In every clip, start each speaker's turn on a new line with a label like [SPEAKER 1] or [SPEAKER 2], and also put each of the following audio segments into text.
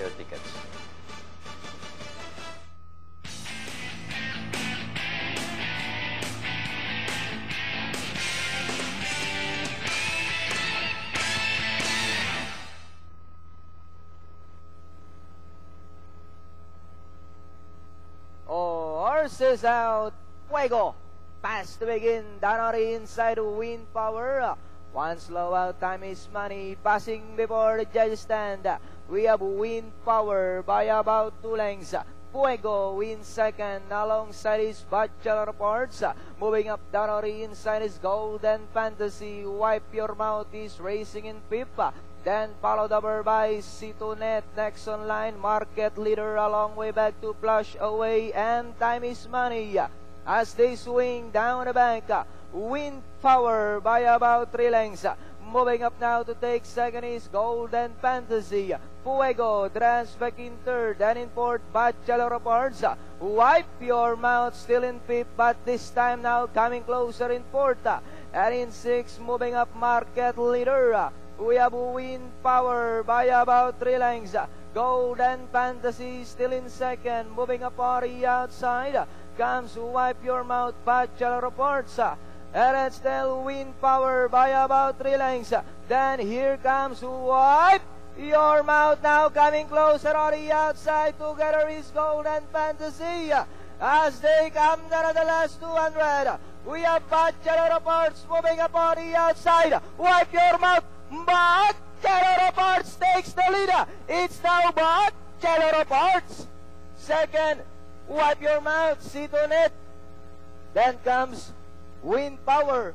[SPEAKER 1] to your tickets.
[SPEAKER 2] Horses out. Fuego. Pass to begin. Danari inside to Wind Power. One slow out. Time is money. Passing before the judges stand. We have Wind Power by about 2 lengths. Fuego wins second. Alongside his Bachelor Parts. Moving up Danari inside his Golden Fantasy. Wipe Your Mouth is racing in fifth. Then followed over by Situnet. Next on line, Market Leader a long way back to Flush Away. And Time is Money. As they swing down the bank, Wind Power by about 3 lengths. Moving up now to take second is Golden Fantasy. Fuego drags back in third. And in fourth, Bachelor of Arts. Wipe Your Mouth still in fifth, but this time now coming closer in fourth. And in sixth, moving up Market Leader. We have Wind Power by about 3 lengths. Golden Fantasy still in second. Moving up Ari outside. Comes Wipe Your Mouth, Bachelor of Arts. And it's still Wind Power by about 3 lengths. Then here comes Wipe Your Mouth now coming closer on the outside. Together is Golden Fantasy. As they come down to the last 200. We have Bachelor of Arts moving up on the outside. Wipe Your Mouth. Bachelor of Arts takes the lead. It's now Bachelor of Arts. Second, Wipe Your Mouth, Situnet. Then comes Wind Power.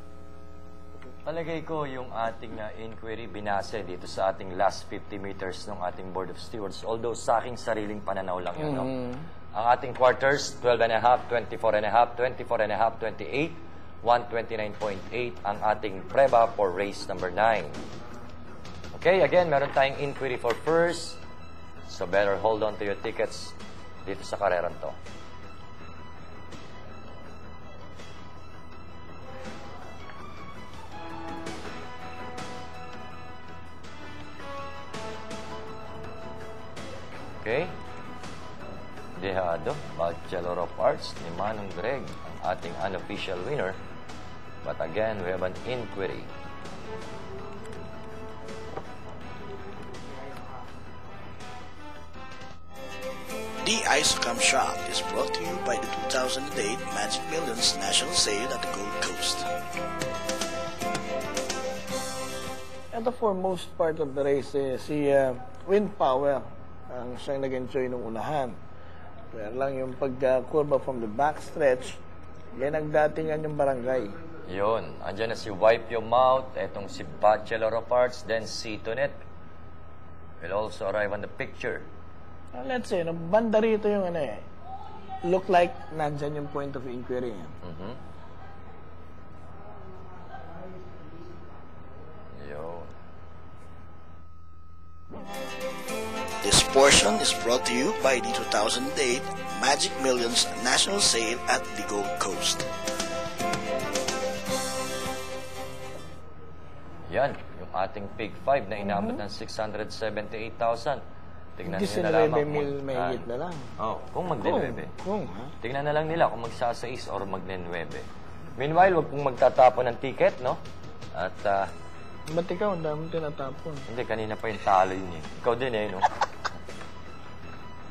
[SPEAKER 1] Palagay ko yung ating inquiry binase dito sa ating last 50 meters ng ating Board of Stewards. Although sa aking sariling pananaw lang yun. No? Ang ating quarters, 12.5, 24.5, 24.5, 28, 129.8 ang ating preba for race number 9. Okay, again, meron tayong inquiry for first. So better hold on to your tickets dito sa karerang to. Okay. Dehado, Bachelor of Arts ni Manong Greg, ang ating unofficial winner. But again, we have an inquiry.
[SPEAKER 3] The Isocam Shop is brought to you by the 2008 Magic Millions National Sale at the Gold Coast.
[SPEAKER 4] Ito for most part of the race, si Wind Power ang siyang nag-enjoy nung unahan. Kaya lang yung pagkurba from the backstretch, yan ang datingan yung barangay.
[SPEAKER 1] Yun. Andyan na si Wipe Your Mouth, etong si Bachelor of Arts, then Situnet will also arrive on the picture.
[SPEAKER 4] Let's say, banda rito yung look like nandyan yung point of inquiry.
[SPEAKER 1] Yo.
[SPEAKER 3] This portion is brought to you by the 2008 Magic Millions National Sale at the Gold Coast.
[SPEAKER 1] Yan, yung ating Pig 5 na inabot ng 678,000. Tignan nyo na lamang.
[SPEAKER 4] 19 mil may higit na lang.
[SPEAKER 1] Oh, kung mag-9.
[SPEAKER 4] Kung.
[SPEAKER 1] Tignan na lang nila kung magsa-6 or mag-9. Meanwhile, huwag pong magtatapon ng ticket, no? At,
[SPEAKER 4] ba't ikaw, ang dami tinatapon?
[SPEAKER 1] hindi, kanina pa yung talo yun eh. Ikaw din eh, no?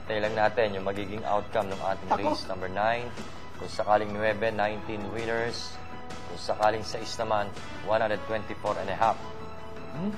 [SPEAKER 1] Tayo lang natin yung magiging outcome ng ating race number 9. Kung sakaling 9, 19 winners. Kung sakaling 6 naman, 124.5.